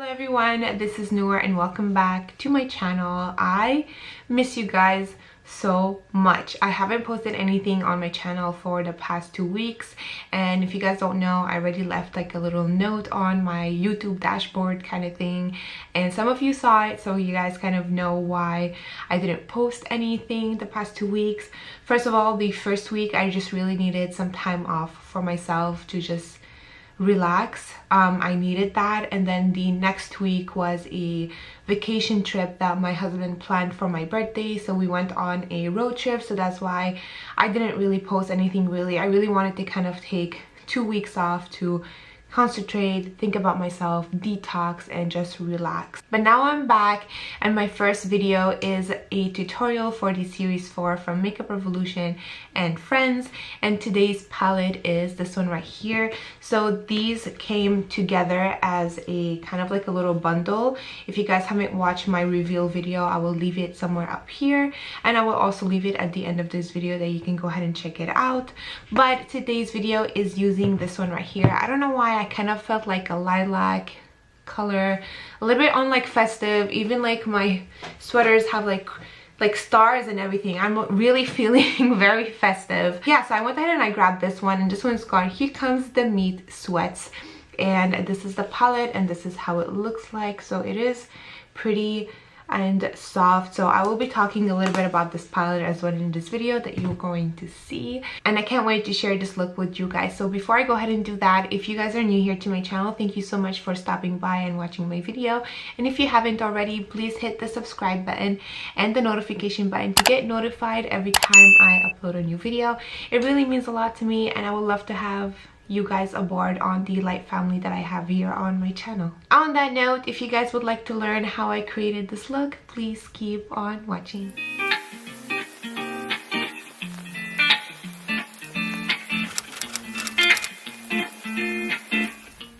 everyone, this is Noor and welcome back to my channel. I miss you guys so much. I haven't posted anything on my channel for the past 2 weeks, and if you guys don't know, I already left like a little note on my YouTube dashboard kind of thing, and some of you saw it, so you guys kind of know why I didn't post anything the past 2 weeks. First of all, the first week I just really needed some time off for myself to just relax. I needed that, and then the next week was a vacation trip that my husband planned for my birthday, so we went on a road trip, so that's why I didn't really post anything really. I really wanted to kind of take 2 weeks off to concentrate, think about myself, detox, and just relax. But now I'm back, and my first video is a tutorial for the series 4 from Makeup Revolution and Friends, and today's palette is this one right here. So these came together as a kind of like a little bundle. If you guys haven't watched my reveal video, I will leave it somewhere up here, and I will also leave it at the end of this video that you can go ahead and check it out. But today's video is using this one right here. I don't know why I kind of felt like a lilac color, a little bit on like festive. Even like my sweaters have like stars and everything. I'm really feeling very festive. Yeah, so I went ahead and I grabbed this one, and this one's called Here Comes the Meat Sweats, and this is the palette, and this is how it looks like. So it is pretty and soft. So I will be talking a little bit about this palette as well in this video that you're going to see, and I can't wait to share this look with you guys. So before I go ahead and do that, if you guys are new here to my channel, thank you so much for stopping by and watching my video, and if you haven't already, please hit the subscribe button and the notification button to get notified every time I upload a new video. It really means a lot to me, and I would love to have you guys aboard on the light family that I have here on my channel. On that note, if you guys would like to learn how I created this look, please keep on watching.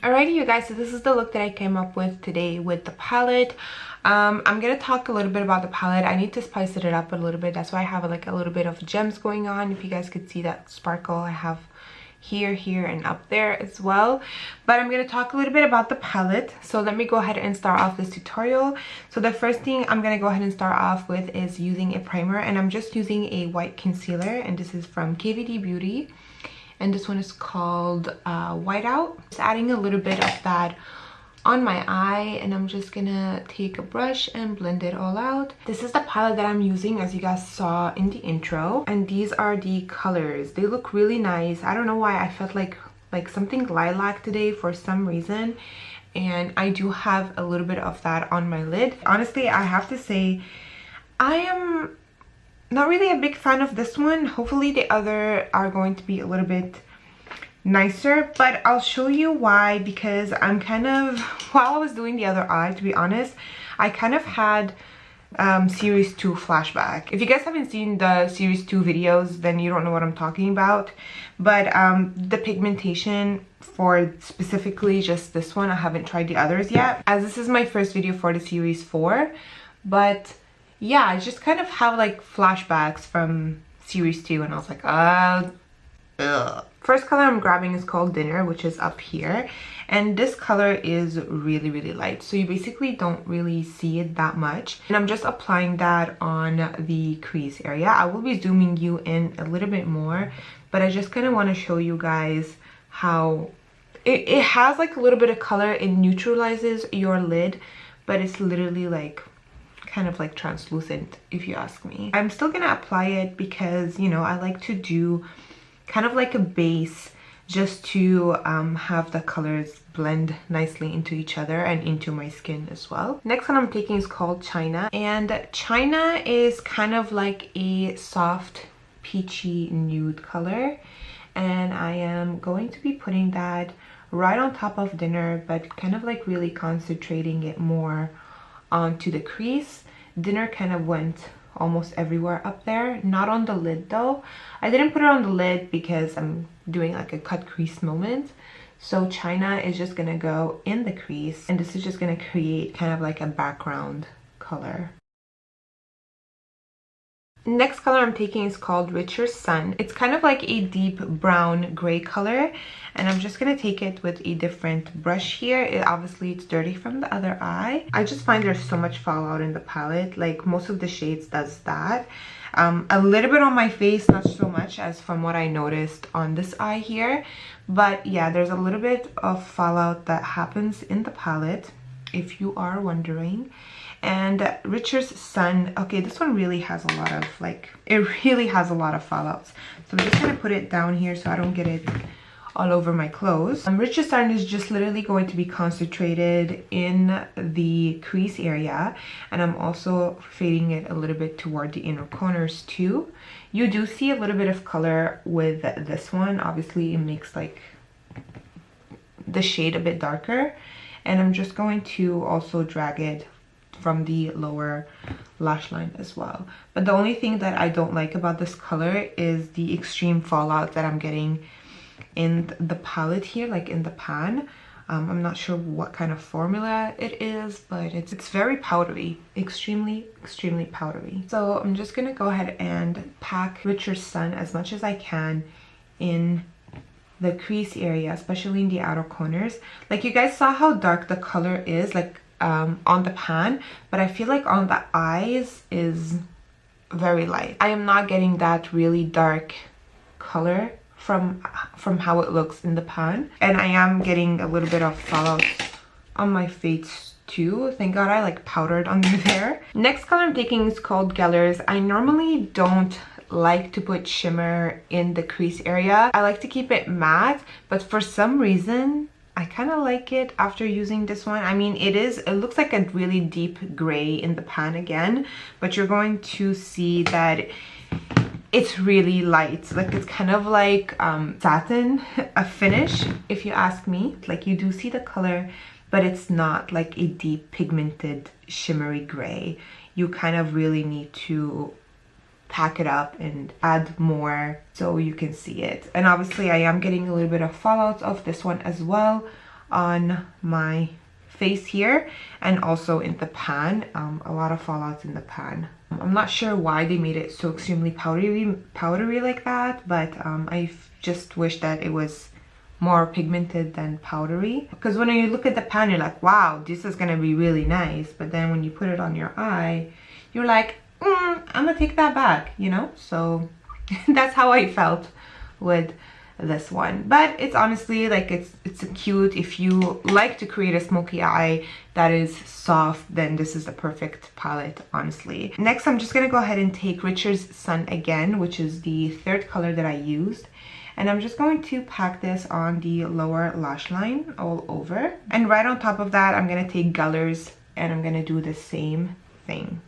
Alrighty you guys, so this is the look that I came up with today with the palette. I'm gonna talk a little bit about the palette. I need to spice it up a little bit. That's why I have like a little bit of gems going on. If you guys could see that sparkle I have here, and up there as well. But I'm going to talk a little bit about the palette. So let me go ahead and start off this tutorial. So the first thing I'm going to go ahead and start off with is using a primer, and I'm just using a white concealer, and this is from KVD Beauty, and this one is called Whiteout. Just adding a little bit of that on my eye, and I'm just gonna take a brush and blend it all out. This is the palette that I'm using, as you guys saw in the intro, and these are the colors. They look really nice. I don't know why I felt like something lilac today for some reason, and I do have a little bit of that on my lid. Honestly, I have to say I am not really a big fan of this one. Hopefully the other are going to be a little bit nicer, but I'll show you why, because I'm kind of, while I was doing the other eye, to be honest, I kind of had series 2 flashback. If you guys haven't seen the series 2 videos, then you don't know what I'm talking about. But the pigmentation for specifically just this one, I haven't tried the others yet, as this is my first video for the series 4. But yeah, I just kind of have like flashbacks from series 2, and I was like, ugh. First color I'm grabbing is called Dinner, which is up here, and this color is really light, so you basically don't really see it that much, and I'm just applying that on the crease area. I will be zooming you in a little bit more, but I just kind of want to show you guys how it has like a little bit of color. It neutralizes your lid, but it's literally like kind of like translucent, if you ask me. I'm still gonna apply it because, you know, I like to do kind of like a base just to have the colors blend nicely into each other and into my skin as well. Next one I'm taking is called China, and China is kind of like a soft peachy nude color, and I am going to be putting that right on top of Dinner, but kind of like really concentrating it more onto the crease. Dinner kind of went almost everywhere up there, not on the lid though. I didn't put it on the lid because I'm doing like a cut crease moment, so China is just gonna go in the crease, and this is just gonna create kind of like a background color. Next color I'm taking is called Richer Sun. It's kind of like a deep brown gray color, and I'm just gonna take it with a different brush here. Obviously it's dirty from the other eye. I just find there's so much fallout in the palette. Like most of the shades does that. A little bit on my face, not so much as from what I noticed on this eye here, but yeah, there's a little bit of fallout that happens in the palette, if you are wondering. And Richer's Sun, okay, this one really has a lot of, like, it really has a lot of fallouts. So I'm just gonna put it down here so I don't get it all over my clothes. Richer's Sun is just literally going to be concentrated in the crease area, and I'm also fading it a little bit toward the inner corners too. You do see a little bit of color with this one. Obviously it makes like the shade a bit darker, and I'm just going to also drag it from the lower lash line as well. But the only thing that I don't like about this color is the extreme fallout that I'm getting in the palette here, like in the pan. I'm not sure what kind of formula it is, but it's very powdery, extremely powdery. So I'm just gonna go ahead and pack Richer Sun as much as I can in the crease area, especially in the outer corners. Like you guys saw how dark the color is, like on the pan, but I feel like on the eyes is very light. I am not getting that really dark color from how it looks in the pan, and I am getting a little bit of fallout on my face too. Thank God I like powdered under there. Next color I'm taking is called Gellers. I normally don't like to put shimmer in the crease area. I like to keep it matte, but for some reason I kind of like it after using this one. I mean, it looks like a really deep gray in the pan again, but you're going to see that it's really light. Like it's kind of like satin, a finish, if you ask me. Like you do see the color, but it's not like a deep pigmented shimmery gray. You kind of really need to pack it up and add more so you can see it. And obviously I am getting a little bit of fallout of this one as well on my face here, and also in the pan. A lot of fallouts in the pan. I'm not sure why they made it so extremely powdery like that, but I just wish that it was more pigmented than powdery, because when you look at the pan you're like, wow, this is gonna be really nice, but then when you put it on your eye you're like, I'm gonna take that back, you know? So that's how I felt with this one. But it's honestly like it's cute. If you like to create a smoky eye that is soft, then this is the perfect palette, honestly. Next I'm just gonna go ahead and take Richer's Sun again, which is the third color that I used, and I'm just going to pack this on the lower lash line all over, and right on top of that I'm gonna take Gellers and I'm gonna do the same thing.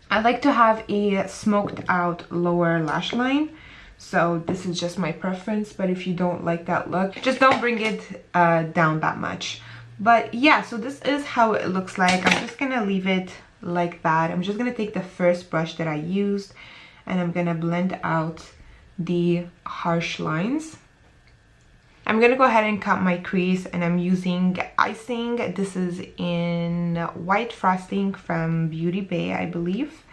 I like to have a smoked out lower lash line, so this is just my preference, but if you don't like that look, just don't bring it down that much. But yeah, so this is how it looks like. I'm just gonna leave it like that. I'm just gonna take the first brush that I used and I'm gonna blend out the harsh lines. I'm gonna go ahead and cut my crease, and I'm using icing. This is in white frosting from Beauty Bay, I believe.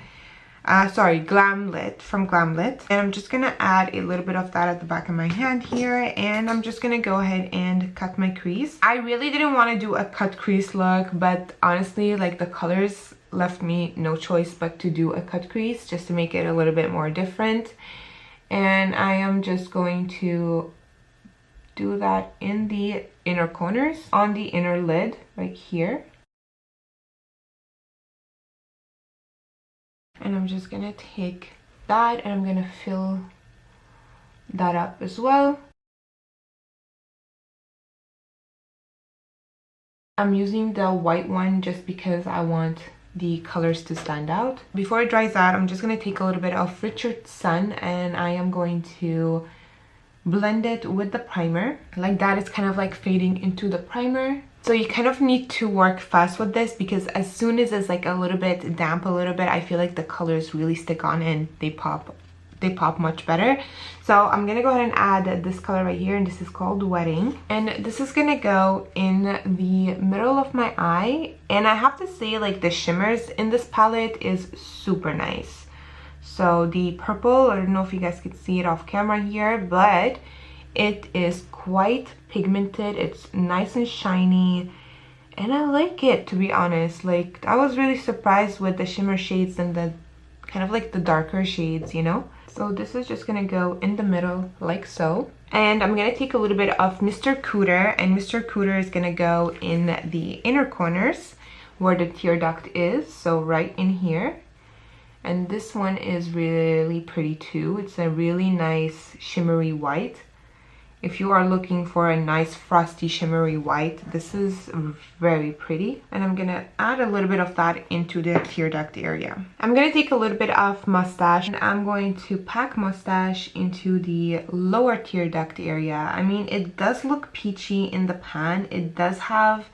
Sorry, Glamlit, from Glamlit. And I'm just gonna add a little bit of that at the back of my hand here, and I'm just gonna go ahead and cut my crease. I really didn't want to do a cut crease look, but honestly, like the colors left me no choice but to do a cut crease just to make it a little bit more different. And I am just going to do that in the inner corners, on the inner lid right here. And I'm just gonna take that and I'm gonna fill that up as well. I'm using the white one just because I want the colors to stand out. Before it dries out, I'm just gonna take a little bit of Richer Sun and I am going to blend it with the primer. Like that, it's kind of like fading into the primer. So you kind of need to work fast with this, because as soon as it's like a little bit damp, I feel like the colors really stick on and they pop much better. So I'm gonna go ahead and add this color right here, and this is called Wedding, and this is gonna go in the middle of my eye. And I have to say, like, the shimmers in this palette is super nice. So the purple, I don't know if you guys can see it off camera here, but it is quite pigmented. It's nice and shiny, and I like it, to be honest. Like, I was really surprised with the shimmer shades and the kind of like the darker shades, you know. So this is just gonna go in the middle like so. And I'm gonna take a little bit of Mr. Cooter, and Mr. Cooter is gonna go in the inner corners where the tear duct is, so right in here. And this one is really pretty too. It's a really nice shimmery white. If you are looking for a nice frosty shimmery white, this is very pretty. And I'm gonna add a little bit of that into the tear duct area. I'm gonna take a little bit of mustache, and I'm going to pack mustache into the lower tear duct area. I mean, it does look peachy in the pan. It does have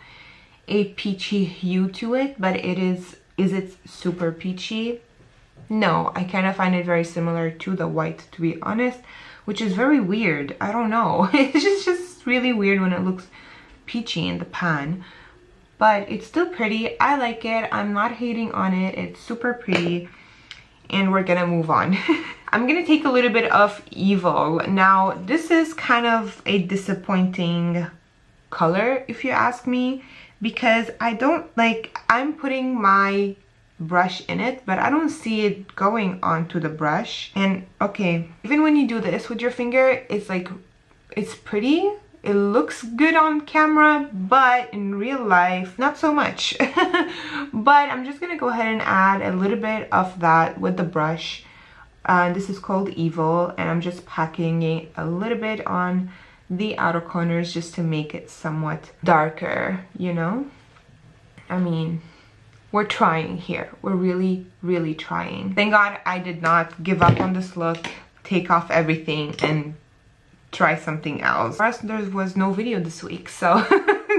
a peachy hue to it, but is it super peachy? No, I kind of find it very similar to the white, to be honest, which is very weird. I don't know. It's just really weird when it looks peachy in the pan, but it's still pretty. I like it. I'm not hating on it. It's super pretty, and we're gonna move on. I'm gonna take a little bit of Evil. Now, this is kind of a disappointing color, if you ask me, because I'm putting my brush in it, but I don't see it going onto the brush. And okay, even when you do this with your finger, it's like, it's pretty, it looks good on camera, but in real life not so much. But I'm just gonna go ahead and add a little bit of that with the brush. This is called Evil, and I'm just packing it a little bit on the outer corners just to make it somewhat darker, you know. I mean, we're trying here. We're really trying. Thank God I did not give up on this look, take off everything, and try something else. For us, there was no video this week, so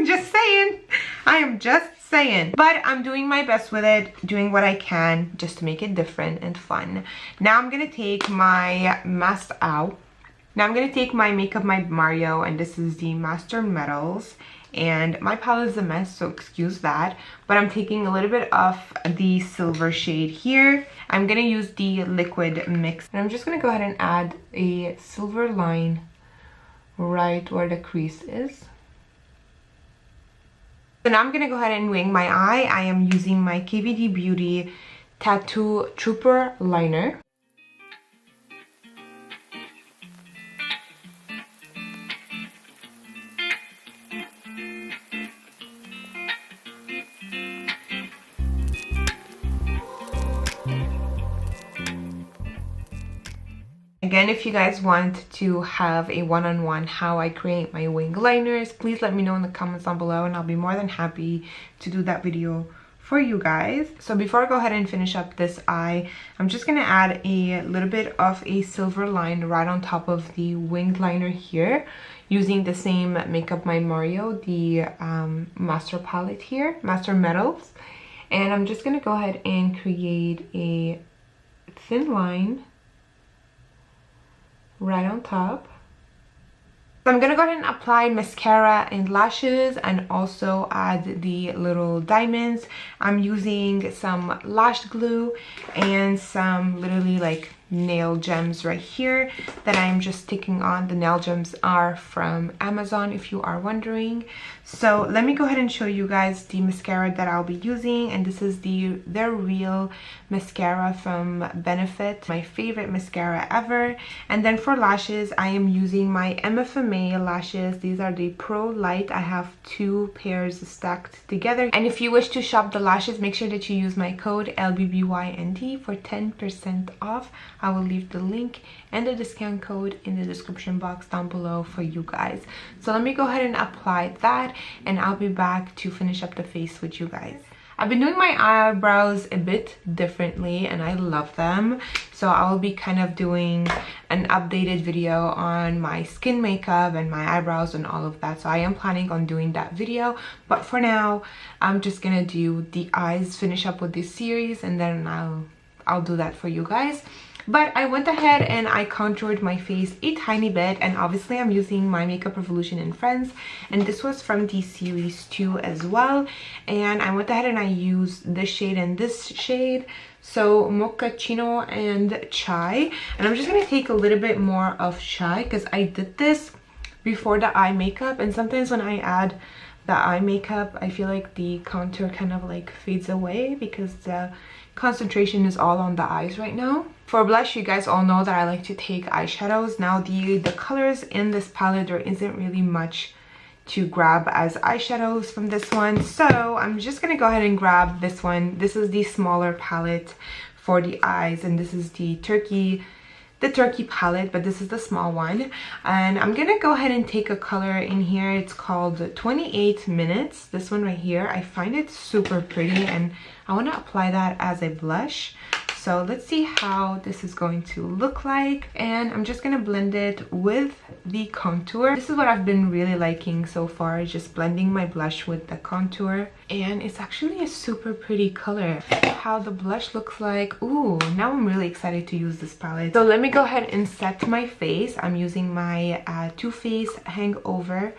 just saying. I am just saying. But I'm doing my best with it, doing what I can just to make it different and fun. Now I'm gonna take my Now I'm gonna take my Makeup by Mario, and this is the Master Metals. And my palette is a mess, so excuse that, but I'm taking a little bit of the silver shade here. I'm gonna use the liquid mix, and I'm just gonna go ahead and add a silver line right where the crease is. So now I'm gonna go ahead and wing my eye. I am using my KVD Beauty Tattoo Trooper liner. Again, if you guys want to have a one-on-one how I create my wing liners, please let me know in the comments down below, and I'll be more than happy to do that video for you guys. So before I go ahead and finish up this eye, I'm just gonna add a little bit of a silver line right on top of the winged liner here, using the same Makeup by Mario, the Master palette here, Master Metals. And I'm just gonna go ahead and create a thin line right on top. So I'm gonna go ahead and apply mascara and lashes, and also add the little diamonds. I'm using some lash glue and some literally like nail gems right here that I'm just sticking on. The nail gems are from Amazon, if you are wondering. So let me go ahead and show you guys the mascara that I'll be using, and this is their Real mascara from Benefit, my favorite mascara ever. And then for lashes, I am using my MFMA lashes. These are the Pro Light. I have 2 pairs stacked together, and if you wish to shop the lashes, make sure that you use my code LBBYND for 10% off. I will leave the link and the discount code in the description box down below for you guys. So let me go ahead and apply that, and I'll be back to finish up the face with you guys. I've been doing my eyebrows a bit differently, and I love them. So I will be kind of doing an updated video on my skin makeup and my eyebrows and all of that. So I am planning on doing that video. But for now, I'm just gonna do the eyes, finish up with this series, and then I'll do that for you guys. But I went ahead and I contoured my face a tiny bit, and obviously I'm using My Makeup Revolution and Friends, and this was from the series 2 as well. And I went ahead and I used this shade and this shade, so Macchiato and Chai. And I'm just going to take a little bit more of Chai because I did this before the eye makeup, and sometimes when I add the eye makeup I feel like the contour kind of like fades away because the concentration is all on the eyes right now. For blush, you guys all know that I like to take eyeshadows. Now the colors in this palette, there isn't really much to grab as eyeshadows from this one, so I'm just gonna go ahead and grab this one. This is the smaller palette for the eyes, and this is the turkey palette, but this is the small one. And I'm gonna go ahead and take a color in here. It's called 28 Minutes. This one right here, I find it super pretty and I want to apply that as a blush. So let's see how this is going to look like, and I'm just gonna blend it with the contour. This is what I've been really liking so far, just blending my blush with the contour, and it's actually a super pretty color. How the blush looks like. Ooh, now I'm really excited to use this palette. So let me go ahead and set my face. I'm using my Too Faced Hangover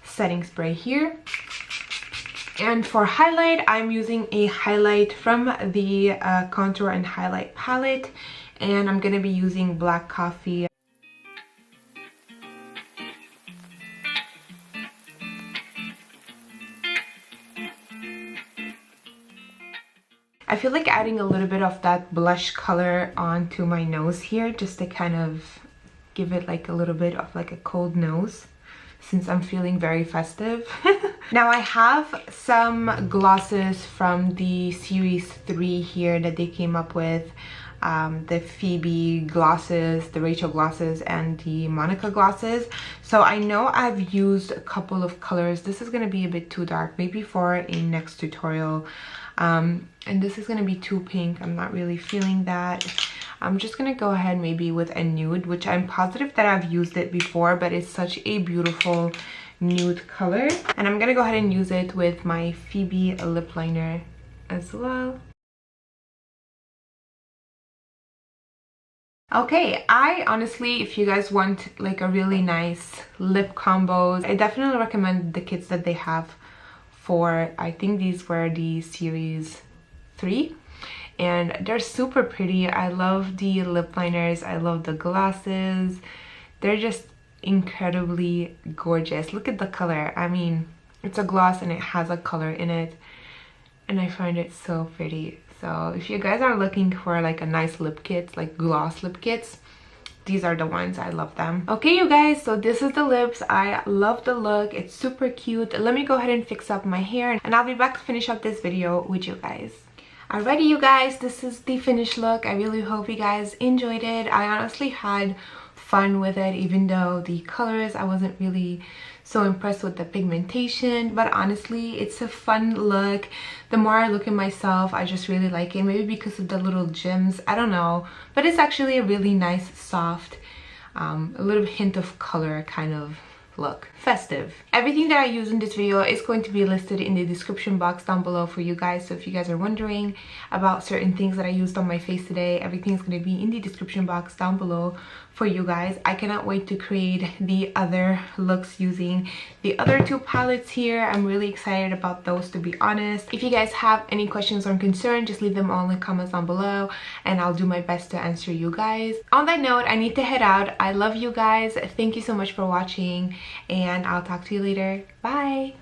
setting spray here. And for highlight, I'm using a highlight from the Contour and Highlight palette, and I'm going to be using Black Coffee. I feel like adding a little bit of that blush color onto my nose here just to kind of give it like a little bit of like a cold nose, since I'm feeling very festive. Now I have some glosses from the series 3 here that they came up with. The Phoebe glosses, the Rachel glosses, and the Monica glosses. So I know I've used a couple of colors. This is going to be a bit too dark, maybe for a next tutorial. And this is going to be too pink. I'm not really feeling that. I'm just going to go ahead maybe with a nude, which I'm positive that I've used it before, but it's such a beautiful nude color. And I'm going to go ahead and use it with my Phoebe lip liner as well. Okay, I honestly, if you guys want like a really nice lip combos, I definitely recommend the kits that they have for, I think these were the series 3. And they're super pretty. I love the lip liners. I love the glosses. They're just incredibly gorgeous. Look at the color. I mean, it's a gloss and it has a color in it. And I find it so pretty. So if you guys are looking for like a nice lip kit, like gloss lip kits, these are the ones. I love them. Okay, you guys, so this is the lips. I love the look. It's super cute. Let me go ahead and fix up my hair, and I'll be back to finish up this video with you guys. Alrighty, you guys, this is the finished look. I really hope you guys enjoyed it. I honestly had fun with it, even though the colors, I wasn't really so impressed with the pigmentation, but honestly it's a fun look. The more I look at myself, I just really like it, maybe because of the little gems, I don't know, but it's actually a really nice soft a little hint of color kind of look, festive. Everything that I use in this video is going to be listed in the description box down below for you guys, so if you guys are wondering about certain things that I used on my face today, everything is going to be in the description box down below for you guys. I cannot wait to create the other looks using the other 2 palettes here. I'm really excited about those, to be honest. If you guys have any questions or concerns, just leave them all in the comments down below and I'll do my best to answer you guys. On that note, I need to head out. I love you guys. Thank you so much for watching, and I'll talk to you later. Bye.